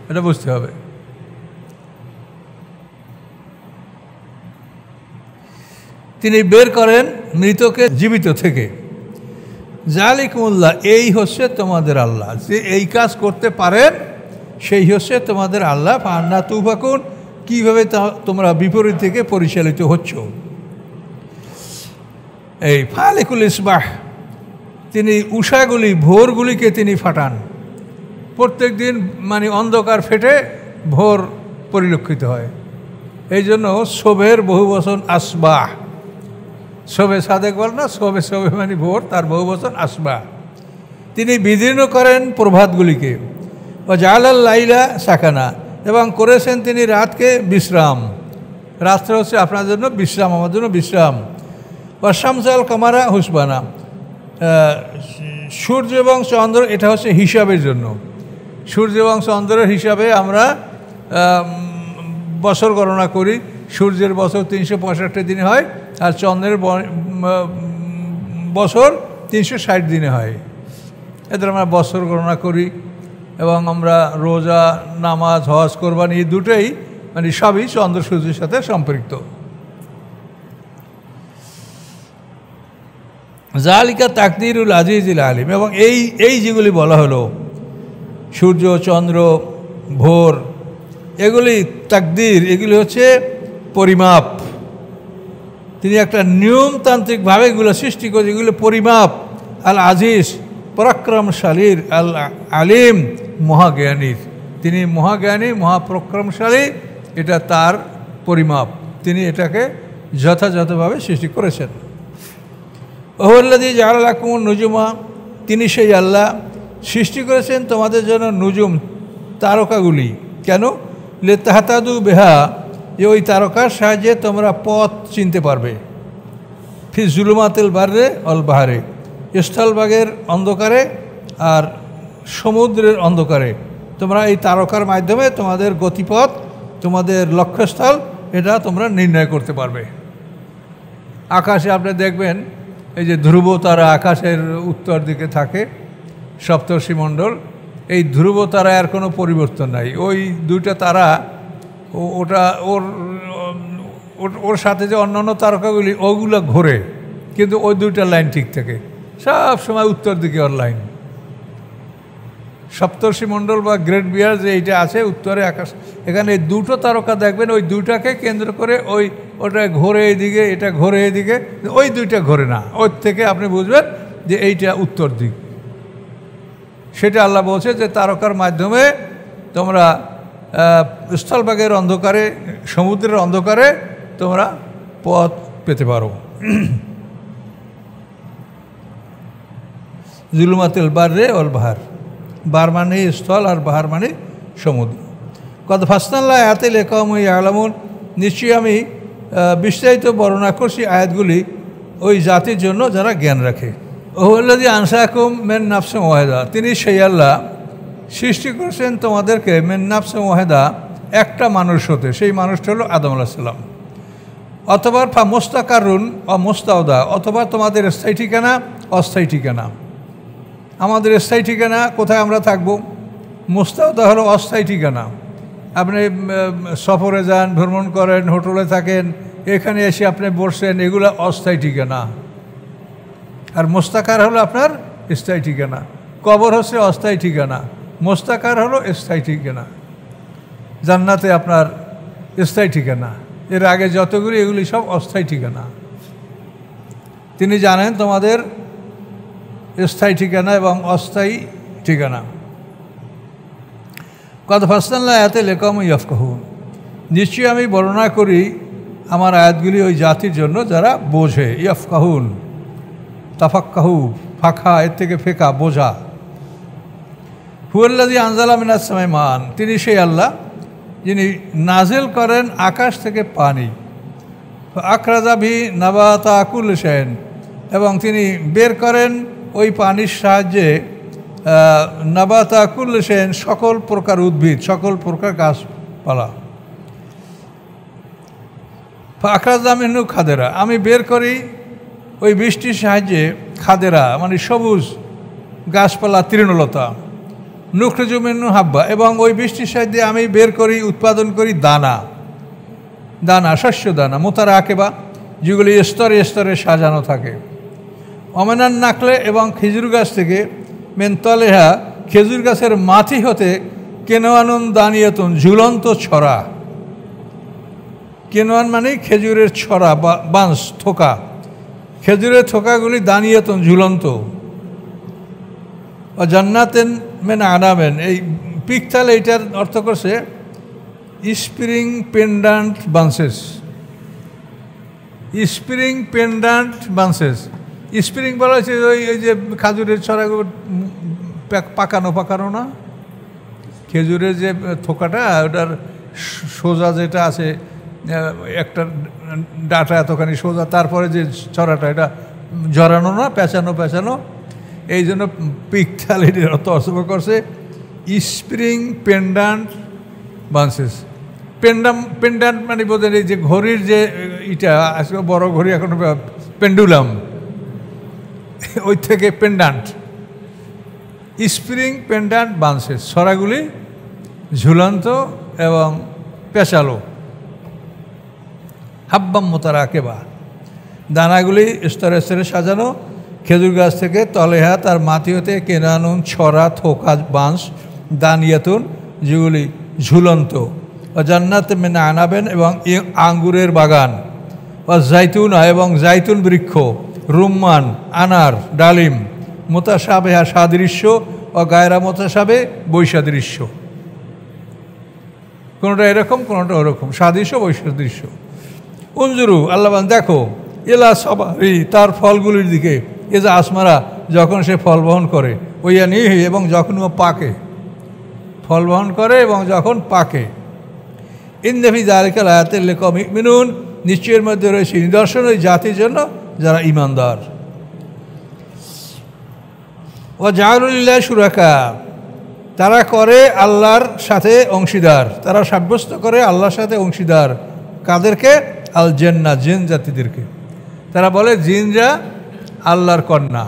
এটা বুঝতে হবে। তিনি বের করেন মৃতকে জীবিত থেকে। জালিকুমুল্লাহ, এই হচ্ছে তোমাদের আল্লাহ, যে এই কাজ করতে পারেন সেই হচ্ছে তোমাদের আল্লাহ। ফান্না তুফাকুন, কীভাবে তোমরা বিপরীত থেকে পরিচালিত হচ্ছ। এই ফালিকুল ইসবাহ, তিনি উষাগুলি ভোরগুলিকে তিনি ফাটান। প্রত্যেক দিন মানে অন্ধকার ফেটে ভোর পরিলক্ষিত হয়। এই জন্য শোভের বহু বচন আসবাহ, শোভে সাদেক বল না, শোভে শোভে মানে ভোর, তার বহু বচন আসবাহ। তিনি বিদীর্ণ করেন প্রভাতগুলিকে। ও জালাল লাইলা সাকানা, এবং করেছেন তিনি রাতকে বিশ্রাম। রাত্র হচ্ছে আপনার জন্য বিশ্রাম, আমার জন্য বিশ্রাম। ও শামসাল কামারা হুসবানা, সূর্য এবং চন্দ্র এটা হচ্ছে হিসাবের জন্য। সূর্য এবং চন্দ্রের হিসাবে আমরা বছর গণনা করি। সূর্যের বছর 365 দিনে হয়, আর চন্দ্রের বছর 360 দিনে হয়। এদের আমরা বছর গণনা করি, এবং আমরা রোজা, নামাজ, হজ, কোরবানি এই দুটোই মানে সবই চন্দ্র সূর্যের সাথে সম্পৃক্ত। জালিকা তাকদিরুল আজিজুল আলিম, এবং এই যেগুলি বলা হলো সূর্য, চন্দ্র, ভোর, এগুলি তাকদির, এগুলি হচ্ছে পরিমাপ। তিনি একটা নিয়মতান্ত্রিকভাবে এগুলো সৃষ্টি করে, এগুলো পরিমাপ। আল আজিজ পরাক্রমশালীর, আল আলিম মহাজ্ঞানীর। তিনি মহাজ্ঞানী, মহাপরাক্রমশালী, এটা তার পরিমাপ। তিনি এটাকে যথাযথভাবে সৃষ্টি করেছেন। ওহুল্লাযী জাআলা লাকুমুন নুজুমা, তিনি সেই আল্লাহ সৃষ্টি করেছেন তোমাদের জন্য নুজুম, তারকাগুলি। কেন? লিতাহতাদু বিহা, যে ওই তারকার সাহায্যে তোমরা পথ চিনতে পারবে। ফি জুলুমাতিল বাররে অল বাহারে, স্থলভাগের অন্ধকারে আর সমুদ্রের অন্ধকারে তোমরা এই তারকার মাধ্যমে তোমাদের গতিপথ, তোমাদের লক্ষ্যস্থল এটা তোমরা নির্ণয় করতে পারবে। আকাশে আপনি দেখবেন এই যে ধ্রুব তারা আকাশের উত্তর দিকে থাকে, সপ্তর্ষিমণ্ডল। এই ধ্রুব তারা আর কোনো পরিবর্তন নাই। ওই দুইটা তারা, ওটা ওর সাথে যে অন্যান্য তারকাগুলি ওগুলো ঘোরে, কিন্তু ওই দুইটা লাইন ঠিক থাকে, সব সময় উত্তর দিকে ওর লাইন। সপ্তর্ষিমণ্ডল বা গ্রেট বিয়ার যে এইটা আছে উত্তরে আকাশ, এখানে দুটো তারকা দেখবেন, ওই দুইটাকে কেন্দ্র করে ওটা ঘোরে এদিকে, এটা ঘোরে এদিকে, ওই দুইটা ঘোরে না। ওর থেকে আপনি বুঝবেন যে এইটা উত্তর দিক। সেটা আল্লাহ বলছে যে তারকার মাধ্যমে তোমরা স্থলভাগের অন্ধকারে, সমুদ্রের অন্ধকারে তোমরা পথ পেতে পারো। জুলুমাতিল বাররে অল বাহার, বার মানে স্থল আর বাহার মানে সমুদ্র। কত ফাসনাল্লাহ আয়াতে লেখাম আলামুন, নিশ্চয়ই আমি বিস্তারিত বর্ণনা করছি আয়াতগুলি ওই জাতির জন্য যারা জ্ঞান রাখে। ওহুল্লাযী আনশাকুম মিন নাফসিন ওয়াহিদা, তিনি সেই আল্লাহ সৃষ্টি করেছেন তোমাদেরকে মিন নাফসিন ওয়াহিদা, একটা মানুষ হতে। সেই মানুষটা হলো আদম আলাইহিস সালাম। অথবা ফা মুস্তাকারুন ও মুস্তাওদা, অথবা তোমাদের স্থায়ী ঠিকানা, অস্থায়ী ঠিকানা। আমাদের স্থায়ী ঠিকানা কোথায় আমরা থাকব, মুস্তাওদা হলো অস্থায়ী ঠিকানা। আপনি সফরে যান, ভ্রমণ করেন, হোটেলে থাকেন, এখানে এসে আপনি বসছেন, এগুলো অস্থায়ী ঠিকানা। আর মোস্তাকার হলো আপনার স্থায়ী ঠিকানা। কবর হচ্ছে অস্থায়ী ঠিকানা, মোস্তাকার হলো স্থায়ী ঠিকানা। জান্নাতে আপনার স্থায়ী ঠিকানা, এর আগে যতগুলি এগুলি সব অস্থায়ী ঠিকানা। তিনি জানেন তোমাদের স্থায়ী ঠিকানা এবং অস্থায়ী ঠিকানা। কত ফাসনাল্লাহ আয়াতে লেকাম ইয়াফকাহুন, নিশ্চয়ই আমি বর্ণনা করি আমার আয়াতগুলি ওই জাতির জন্য যারা বোঝে। ইয়াফকাহুন, তাফাক্কাহু, ফাঁকা, এর থেকে ফেকা, বোঝা। হুয়াল্লাযী আনজালা মিনাস সামাই মান, তিনি সেই আল্লাহ যিনি নাজিল করেন আকাশ থেকে পানি। আখরাজা ভি নাবাতা কুল্লি শাইইন, এবং তিনি বের করেন ওই পানির সাহায্যে নাবাতা কুল্লি শাইইন, সকল প্রকার উদ্ভিদ, সকল প্রকার গাছপালা। আখরাজা মিনহু খাদেরা, আমি বের করি ওই বৃষ্টির সাহায্যে খাদেরা মানে সবুজ গাছপালা তৃণলতা নুখরুজুমিনহু হাব্বা, এবং ওই বৃষ্টির সাহায্যে আমি বের করি উৎপাদন করি দানা দানা শস্য দানা মুতারাকিবা, যেগুলি স্তরে স্তরে সাজানো থাকে। অমেনান নাকলে, এবং খেজুর গাছ থেকে মেনতলেহা খেজুর গাছের মাথি হতে কেনোয়ানুন দানিয়াতুন ঝুলন্ত ছড়া। কেনোয়ান মানে খেজুরের ছড়া বা বাঁশ থোকা, খেজুরের থোকাগুলি দানিয়াতুন ঝুলন্ত। জান্নাতেন মেন আনাবেন, এই পিকতাল এইটার অর্থ করছে স্প্রিং পেন্ডান্ট বান্সেস। স্প্রিং পেন্ডান্ট বান্সেস, স্প্রিং বলা হচ্ছে ওই যে খাজুরের ছড়াগুলো পাকানো পাকানো না, খেজুরের যে থোকাটা ওটার সোজা যেটা আছে একটা ডাটা এতখানি সোজা, তারপরে যে ছড়াটা এটা জড়ানো না, পেঁচানো পেঁচানো, এই জন্য পিকতাল এটির অর্থ করছে স্প্রিং পেন্ডান্ট বান্সেস। পেন্ডান্ট মানে বোঝেন এই যে ঘড়ির যে ইটা আজকে বড় ঘড়ি এখন পেন্ডুলাম, ওই থেকে পেন্ডান্ট স্প্রিং পেন্ডান্ট বান্সেস, ছড়াগুলি ঝুলন্ত এবং পেঁচালো। হাব্বাম মুতারাকিবা, দানাগুলি স্তরে স্তরে সাজানো খেজুর গাছ থেকে, তলেহা তার মাটি হতে কেনানুন ছড়া থোকা বাঁশ, দানিয়াতুন যেগুলি ঝুলন্ত। ও জান্নাত মেনে আনাবেন, এবং আঙ্গুরের বাগান। ও জাইতুনা, এবং জাইতুন বৃক্ষ, রুম্মান আনার ডালিম, মোতাসাবেহা সাদৃশ্য ও গায়রা মোতাসাবে বৈসাদৃশ্য, কোনোটা এরকম কোনোটা ওরকম, সাদৃশ্য বৈসাদৃশ্য। উনজুরু আল্লাহবান দেখো, এলা সবারি তার ফলগুলির দিকে, এ যে আসমারা যখন সে ফল বহন করে, ওইয়া নিহি এবং যখন ও পাকে, ফল বহন করে এবং যখন পাকে। ইন্নফি যালিকাল আয়াতিল লিকাওমিন ইউমিনুন, নিশ্চয়ের মধ্যে রয়েছে নিদর্শন ওই জাতির জন্য যারা ঈমানদার। ও জাআলুলিল্লাহি শুরাকা, তারা করে আল্লাহর সাথে অংশীদার, তারা সাব্যস্ত করে আল্লাহর সাথে অংশীদার। কাদেরকে? আল জান্না, জিন জাতিদেরকে। তারা বলে জিনরা আল্লাহর কন্যা,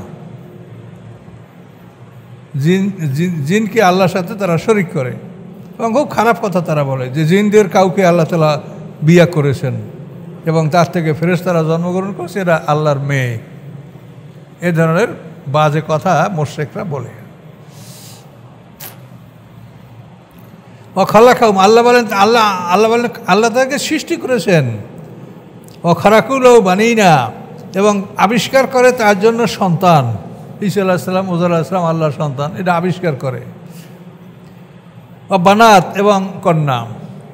জিনকে আল্লাহর সাথে তারা শরিক করে, এবং খুব খারাপ কথা তারা বলে যে জিনদের কাউকে আল্লাহ তাআলা বিয়া করেছেন এবং তার থেকে ফেরেশতারা জন্মগ্রহণ করছে, এরা আল্লাহর মেয়ে। এ ধরনের বাজে কথা মুশরিকরা বলে। অখালাকাহুম, আল্লাহ বলেন আল্লাহ তাকে সৃষ্টি করেছেন। অখারাকুলও বানিনা, এবং আবিষ্কার করে তার জন্য সন্তান। ঈসা আলাইহিস সালাম, উযাইর আলাইহিস সালাম আল্লাহর সন্তান, এটা আবিষ্কার করে। ও বানাত, এবং কন্যা।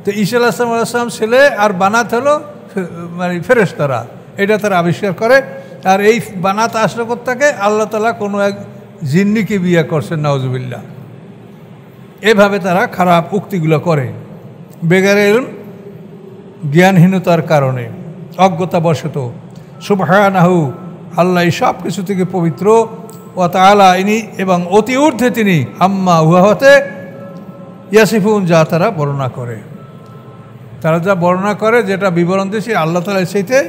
তো ঈসা আলাইহিস সালাম ছেলে, আর বানাত হলো মানে ফেরেশতারা, এটা তারা আবিষ্কার করে। আর এই বানাত আসলো কোত্থেকে? আল্লাহ তাআলা কোনো এক জিন্নিকে বিয়ে করছেন, নাউজুবিল্লাহ। এভাবে তারা খারাপ উক্তিগুলো করে বেগারে জ্ঞানহীনতার কারণে, অজ্ঞতাবশত। সুবহানাহু, আল্লাহ সব কিছু থেকে পবিত্র। ও তাআলা, ইনি এবং অতি ঊর্ধ্বে তিনি, আম্মা উহা হতে ইয়াসিফুন, যা তারা বর্ণনা করে। তারা যা বর্ণনা করে, যেটা বিবরণ দিয়েছে, আল্লাহ তাআলা সেইতে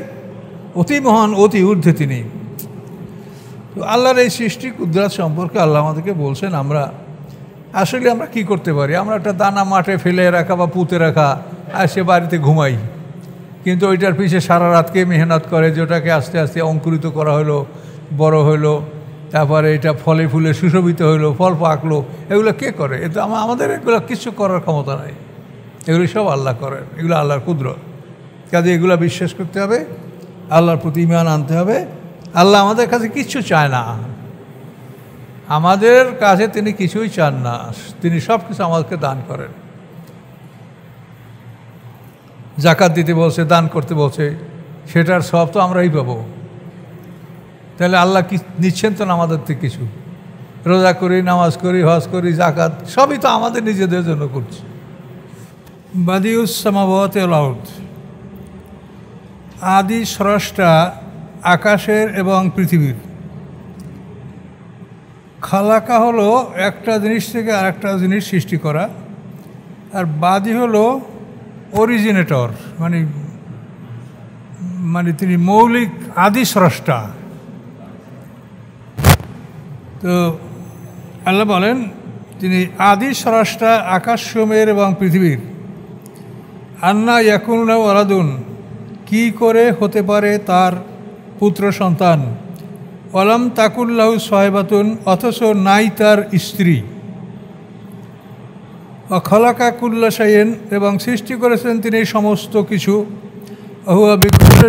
অতি মহান, অতি ঊর্ধ্বে তিনি। তো আল্লাহর এই সৃষ্টি কুদরত সম্পর্কে আল্লাহ আমাদেরকে বলছেন। আমরা কি করতে পারি? আমরা একটা দানা মাঠে ফেলে রাখা বা পুঁতে রাখা, আর সে বাড়িতে ঘুমাই, কিন্তু ওইটার পিছে সারা রাতকে মেহনত করে, যেটাকে আস্তে আস্তে অঙ্কুরিত করা হলো, বড় হলো, তারপরে এটা ফলে ফুলে সুশোভিত হইলো, ফল পাকলো। এগুলো কে করে? এ তো আমাদের এগুলো কিছু করার ক্ষমতা নাই, এগুলো সব আল্লাহ করেন, এগুলো আল্লাহর কুদরত। কাজে এগুলো বিশ্বাস করতে হবে, আল্লাহর প্রতি ঈমান আনতে হবে। আল্লাহ আমাদের কাছে কিচ্ছু চায় না, আমাদের কাছে তিনি কিছুই চান না, তিনি সব কিছু আমাদেরকে দান করেন। জাকাত দিতে বলছে, দান করতে বলছে, সেটার সব তো আমরাই পাবো। তাহলে আল্লাহ কি নিচ্ছেন তো না আমাদের থেকে কিছু? রোজা করি, নামাজ করি, হজ করি, জাকাত সবই তো আমাদের নিজেদের জন্য করছি। বাদিউস সামাওয়াতি ওয়াল আরদ, আদি স্রষ্টা আকাশের এবং পৃথিবীর। খালাকা হলো একটা জিনিস থেকে আরেকটা জিনিস সৃষ্টি করা, আর বাদি হলো অরিজিনেটর, মানে তিনি মৌলিক আদি স্রষ্টা। তো আল্লাহ বলেন তিনি আদি স্রষ্টা আকাশসমূহের এবং পৃথিবীর। আন্না ইয়াকুনা ওয়ালাদুন, কি করে হতে পারে তার পুত্র সন্তান। ওয়ালাম তাকুল্লাহু সাহেবাতুন, অথচ নাই তার স্ত্রী। খলাকা কুল্লা শাইইন, এবং সৃষ্টি করেছেন তিনি সমস্ত কিছু। হুয়া বিকুল্লি,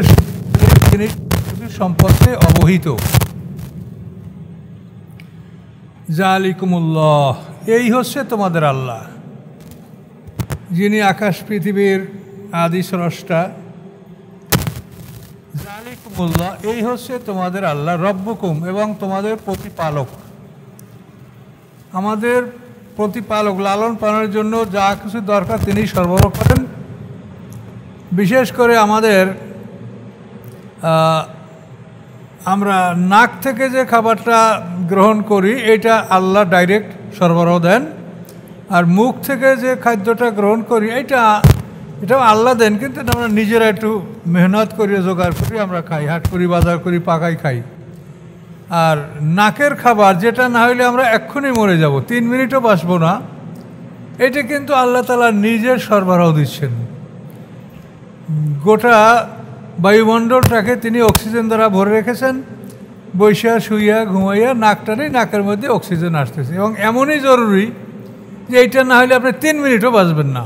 তিনি সম্পর্কে অবহিত। জালিকুমুল্লাহ, এই হচ্ছে তোমাদের আল্লাহ, যিনি আকাশ পৃথিবীর আদি স্রষ্টা। জালিকুমুল্লাহ, এই হচ্ছে তোমাদের আল্লাহ, রব্বুকুম, এবং তোমাদের প্রতিপালক। আমাদের প্রতিপালক, লালন পালনের জন্য যা কিছু দরকার তিনি সরবরাহ করেন। বিশেষ করে আমাদের আমরা নাক থেকে যে খাবারটা গ্রহণ করি এটা আল্লাহ ডাইরেক্ট সরবরাহ দেন, আর মুখ থেকে যে খাদ্যটা গ্রহণ করি এটাও আল্লাহ দেন, কিন্তু আমরা নিজেরা একটু মেহনত করি, জোগাড় করি, আমরা খাই, হাট করি, বাজার করি, পাকাই খাই। আর নাকের খাবার যেটা না হইলে আমরা এক্ষুনি মরে যাব, 3 মিনিটও বাঁচবো না, এটা কিন্তু আল্লাহ তাআলা নিজের সরবরাহ দিচ্ছেন। গোটা বায়ুমণ্ডলটাকে তিনি অক্সিজেন দ্বারা ভরে রেখেছেন। বৈশা শুইয়া ঘুমাইয়া নাকের মধ্যে অক্সিজেন আসতেছে, এবং এমনই জরুরি যে এইটা না হলে আপনি 3 মিনিটও বাঁচবেন না।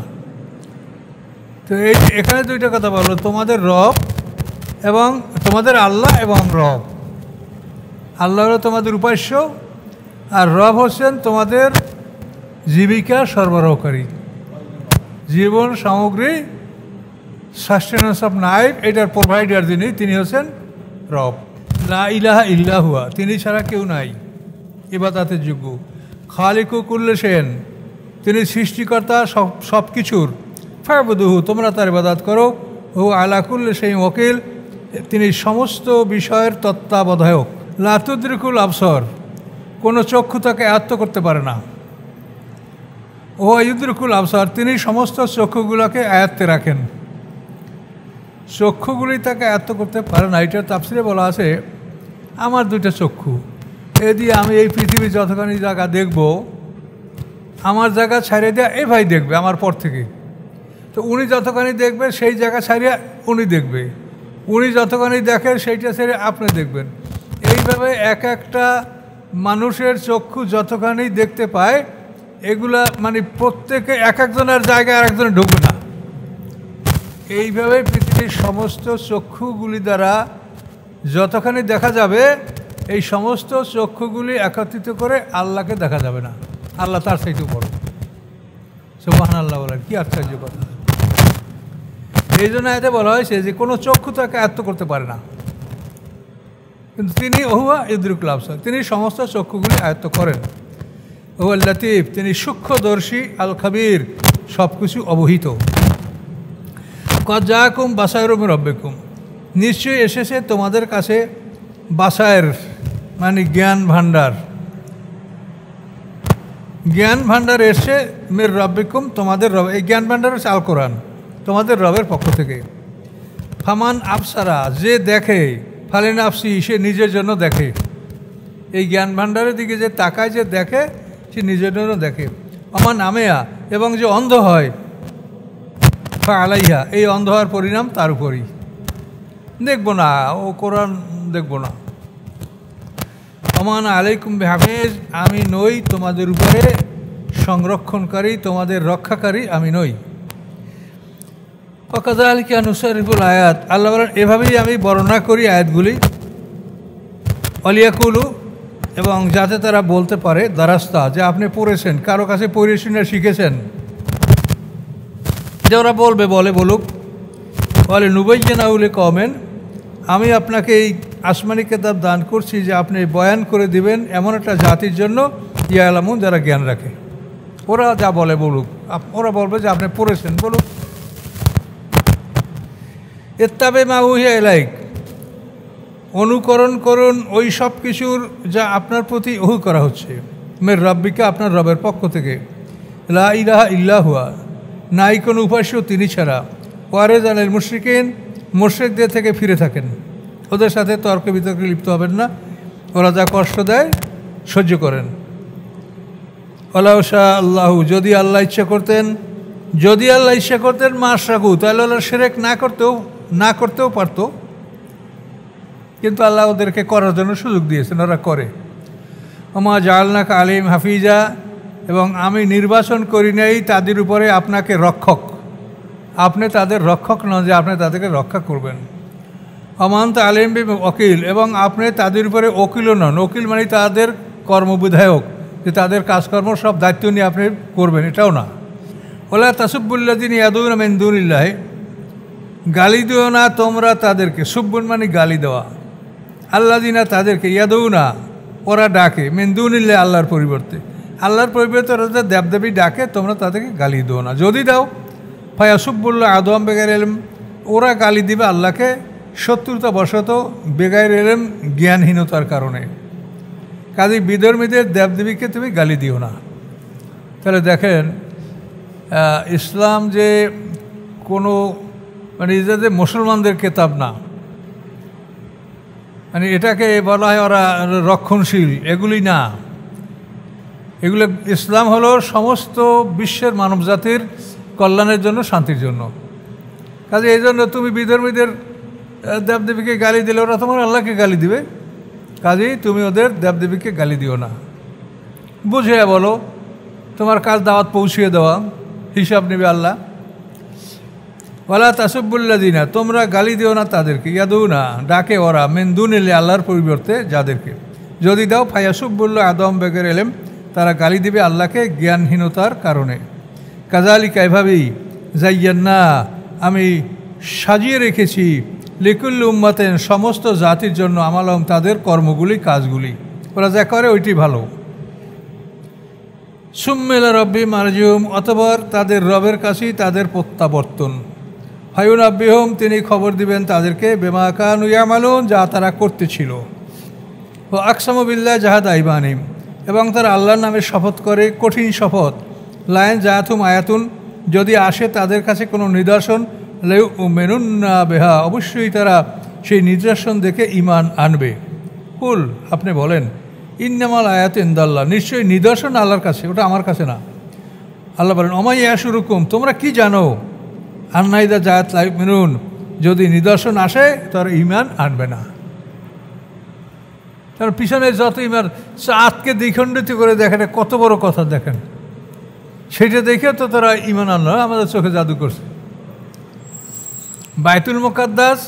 তো এখানে দুইটা কথা বললো, তোমাদের রব এবং তোমাদের আল্লাহ এবং রব। আল্লাহ হলো তোমাদের উপাস্য, আর রব হচ্ছেন তোমাদের জীবিকা সরবরাহকারী, জীবন সামগ্রী, সাস্টেনেন্স অফ লাইফ, এটার প্রোভাইডার যিনি, তিনি হচ্ছেন রব। লা ইলাহা ইল্লা হুয়া, তিনি ছাড়া কেউ নাই ইবাদতের যোগ্য। খালিকু কুল্লি শাইইন, তিনি সৃষ্টিকর্তা সব কিছুর। ফাবুদুহু, তোমরা তার ইবাদত করো। হু আলা কুল্লি শাইইন ওয়াকিল, তিনি সমস্ত বিষয়ের তত্ত্বাবধায়ক। লা তুদরিকুল আবসার, কোনো চক্ষু তাকে আয়ত্ত করতে পারে না। ও ইউদরিকুল আবসার, তিনি সমস্ত চক্ষুগুলোকে আয়ত্তে রাখেন। চক্ষুগুলি তাকে আয়ত্ত করতে পারে না। এটার তাফসিরে বলা আছে, আমার 2টা চক্ষু, এ দিয়ে আমি এই পৃথিবীর যতখানি জায়গা দেখব, আমার জায়গা ছাড়িয়ে দেওয়া এ ভাই দেখবে আমার পর থেকে। তো উনি যতখানি দেখবে সেই জায়গা ছাড়িয়ে উনি দেখবে, উনি যতখানি দেখেন সেইটা ছেড়ে আপনি দেখবেন। এইভাবে এক একটা মানুষের চক্ষু যতখানি দেখতে পায়, এগুলা মানে প্রত্যেকে এক একজনের জায়গায় আরেকজনে ঢুকবে না। এইভাবে পৃথিবীর সমস্ত চক্ষুগুলি দ্বারা যতখানি দেখা যাবে, এই সমস্ত চক্ষুগুলি একত্রিত করে আল্লাহকে দেখা যাবে না। আল্লাহ তার চাইতে বড়। সুবহানাল্লাহ বলেন, কি আশ্চর্য কথা। এই জন্য এতে বলা হয়েছে যে কোনো চক্ষু তাকে আয়ত্ত করতে পারে না, কিন্তু তিনি হুয়া ইউদরিকুল আবসার, তিনি সমস্ত চক্ষুগুলি আয়ত্ত করেন। হুয়া লতিফ, তিনি সূক্ষ্মদর্শী। আল খাবির, সব কিছু অবহিত। কদ জাআকুম বাসায়রুম রব্বিকুম, নিশ্চয়ই এসেছে তোমাদের কাছে বাসায়ের মানে জ্ঞান ভাণ্ডার। জ্ঞান ভাণ্ডার এসছে মির রব্বিকুম, তোমাদের রব। এই জ্ঞান ভাণ্ডার হচ্ছে আল কোরআন, তোমাদের রবের পক্ষ থেকে। ফামান আবসারা, যে দেখে, ফালিন আফসি, সে নিজের জন্য দেখে। এই জ্ঞান ভাণ্ডারের দিকে যে তাকায়, যে দেখে, সে নিজের জন্য দেখে। অমান আমেয়া, এবং যে অন্ধ হয়, ফা আলাইহা, এই অন্ধ হওয়ার পরিণাম তার উপরই। দেখব না, ও কোরআন দেখব না। অমান আলাইকুম বিহাফিজ, আমি নই তোমাদের উপরে সংরক্ষণকারী, তোমাদের রক্ষাকারী আমি নই। ওয়াকাযালিকা নুসাররিফুল আয়াত, আল্লাহ বলেন এভাবেই আমি বর্ণনা করি আয়াতগুলি। অলিয়াকুলু, এবং যাতে তারা বলতে পারে, দারাস্তা, যে আপনি পড়েছেন, কারো কাছে পড়েছেন না শিখেছেন, যে ওরা বলুক। বলে নুবাইয়্যিনাহু কওমেন, আমি আপনাকে এই আসমানি কিতাব দান করছি যে আপনি বয়ান করে দিবেন এমন একটা জাতির জন্য, ইয়ালামুন, যারা জ্ঞান রাখে। ওরা যা বলুক, ওরা বলবে যে আপনি পড়েছেন, বলুক। ইত্তাবি মা উহিয়া ইলাইক, অনুকরণ করুন ওই সব কিছুর যা আপনার প্রতি ওহী করা হচ্ছে। মির রব্বিকা, আপনার রবের পক্ষ থেকে। লা ইলাহা ইল্লা হুয়া, নাই কোনো উপাস্য তিনি ছাড়া। ওয়ারেজ আনিল মুশরিকিন, মুশরিকদের থেকে ফিরে থাকেন, ওদের সাথে তর্ক বিতর্কে লিপ্ত হবেন না। ওরা যা কষ্ট দেয় সহ্য করেন। ওয়ালাউ শাআ আল্লাহু, যদি আল্লাহ ইচ্ছা করতেন মা আশরাকু, তাহলে ওরা শিরক না করতেও পারতো, কিন্তু আল্লাহ ওদেরকে করার জন্য সুযোগ দিয়েছেন, ওরা করে। ওমা জাআলনাকা আলাইহিম হাফিজা, এবং আমি নির্বাচন করি নাই তাদের উপরে আপনাকে রক্ষক। আপনি তাদের রক্ষক নন যে আপনি তাদেরকে রক্ষা করবেন। ওমা আনতা আলাইহিম বিওয়াকিল, এবং আপনি তাদের উপরে ওকিলও নন। ওকিল মানে তাদের কর্মবিধায়ক, যে তাদের কাজকর্ম সব দায়িত্ব নিয়ে আপনি করবেন, এটাও না। ওয়ালা তাসুব্বুল্লাযিনা ইয়াদউনা মিন দুনিল্লাহ, গালি দিও না তোমরা তাদেরকে। সুব্বুন মানে গালি দেওয়া। আল্লাযিনা তাদেরকে, ইয়াদউনা ওরা ডাকে, মিন দুনিল্লাহ আল্লাহর পরিবর্তে। আল্লাহর পরিবর্তে ওরা যে দেবদেবী ডাকে, তোমরা তাদেরকে গালি দিও না। যদি দাও ফায়াসুব্বুল্লাহ আদওয়াম বেগাইর ইলম, ওরা গালি দিবে আল্লাহকে শত্রুতা বশত, বেগাইর ইলম জ্ঞানহীনতার কারণে। কাজেই বিধর্মীদের দেবদেবীকে তুমি গালি দিও না। তাহলে দেখেন ইসলাম যে কোনো মানে যে মুসলমানদের কেতাব না, মানে এটাকে বলা হয় ওরা রক্ষণশীল, এগুলি না। এগুলো ইসলাম হলো সমস্ত বিশ্বের মানবজাতির কল্যাণের জন্য, শান্তির জন্য। কাজে এই জন্য তুমি বিধর্মীদের দেবদেবীকে গালি দিলে ওরা তোমার আল্লাহকে গালি দিবে। কাজেই তুমি ওদের দেবদেবীকে গালি দিও না। বুঝে বলো, তোমার কাজ দাওয়াত পৌঁছিয়ে দেওয়া, হিসাব নেবে আল্লাহ। ওয়ালা তাসুব্বুল্লাযিনা, তোমরা গালি দিও না তাদেরকে, ইয়াদউনা ডাকে ওরা, মিন দুনিল্লাহ আল্লাহর পরিবর্তে যাদেরকে। যদি দাও ফায়াসুব্বুল্লাহ আদওয়াম বেগাইর ইলম, তারা গালি দিবে আল্লাহকে জ্ঞানহীনতার কারণে। কাযালিকা, এভাবেই যায়্যান্না আমি সাজিয়ে রেখেছি, লিকুল্লি উম্মাতিন সমস্ত জাতির জন্য, আমালহম তাদের কর্মগুলি, কাজগুলি, ওরা যা করে ওইটি ভালো। সুম্মা ইলা রাব্বিহিম মারজিউহুম, অতঃপর তাদের রবের কাছেই তাদের প্রত্যাবর্তন। ফায়ুনাব্বিহুম, তিনি খবর দিবেন তাদেরকে, বিমা কানু ইয়ামালুন, যা তারা করতেছিল। ওয়া আকসামু বিল্লাহি জাহাদা আইমানিহিম, এবং তারা আল্লাহর নামে শপথ করে কঠিন শপথ। লাইন জাআতুম আয়াতুন, যদি আসে তাদের কাছে কোনো নিদর্শন, লায়ুমিনুন্না বিহা, অবশ্যই তারা সেই নিদর্শন দেখে ঈমান আনবে। কুল, আপনি বলেন, ইন্নামাল আয়াতু ইনদাল্লাহ, নিশ্চয়ই নিদর্শন আল্লাহর কাছে, ওটা আমার কাছে না। আল্লাহ বলেন, ওমা ইয়াশুরুকুম, তোমরা কি জানো, আন্না ইযা জাআত লা ইউমিনুন, যদি নিদর্শন আসে তারা ঈমান আনবে না। কারণ পিছনে যত ঈমান, চাঁদকে দ্বিখণ্ডিত করে দেখেন, কত বড় কথা দেখেন, সেটা দেখে তো তারা ঈমান আনলো না, আমাদের চোখে জাদু করছে। বাইতুল মুকাদ্দাস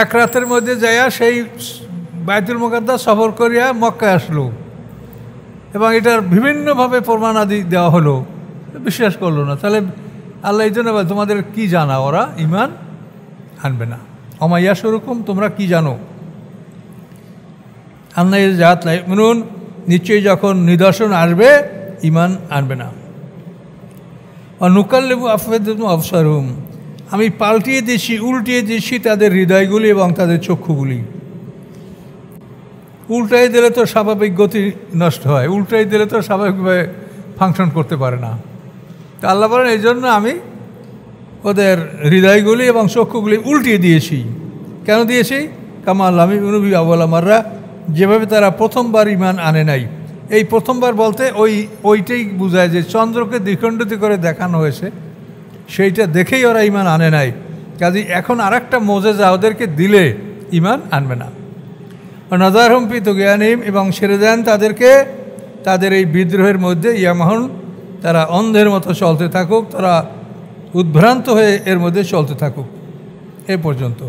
এক রাতের মধ্যে যাইয়া সেই বাইতুল মুকাদ্দাস সফর করিয়া মক্কায় আসলো, এবং এটার বিভিন্নভাবে প্রমাণাদি দেওয়া হলো, বিশ্বাস করলো না। তাহলে আল্লাহ এই জন্য তোমাদের কি জানা, ওরা ঈমান আনবে না। ওমা ইয়াশুরুকুম, তোমরা কি জানো, আন্না ইযা জাআত লা ইউমিনুন, নিশ্চয়ই যখন নিদর্শন আসবে ঈমান আনবে না। ওয়া নুকাল্লিবু আফওয়াদাহুম ওয়া আবসারহুম, আমি উল্টিয়ে দিয়েছি তাদের হৃদয়গুলি এবং তাদের চক্ষুগুলি। উল্টাই দিলে তো স্বাভাবিক গতি নষ্ট হয়, উল্টাই দিলে তো স্বাভাবিকভাবে ফাংশন করতে পারে না। তা আল্লাহ বলেন, এই জন্য আমি ওদের হৃদয়গুলি এবং চক্ষুগুলি উল্টিয়ে দিয়েছি। কেন দিয়েছি? কামা আল্লাহ নবী আউয়ালা মাররা, যেভাবে তারা প্রথমবার ঈমান আনে নাই। এই প্রথমবার বলতে ওইটাই বোঝায় যে চন্দ্রকে দ্বিখণ্ডিত করে দেখানো হয়েছে, সেইটা দেখেই ওরা ঈমান আনে নাই। কাজে এখন আর একটা মোজেজা ওদেরকে দিলে ঈমান আনবে না। নাযারহুম ফি তুগয়ানিহিম, এবং ছেড়ে দেন তাদেরকে তাদের এই বিদ্রোহের মধ্যে। ইয়ামাহুন, তারা অন্ধের মতো চলতে থাকুক, তারা উদ্ভ্রান্ত হয়ে এর মধ্যে চলতে থাকুক। এ পর্যন্ত।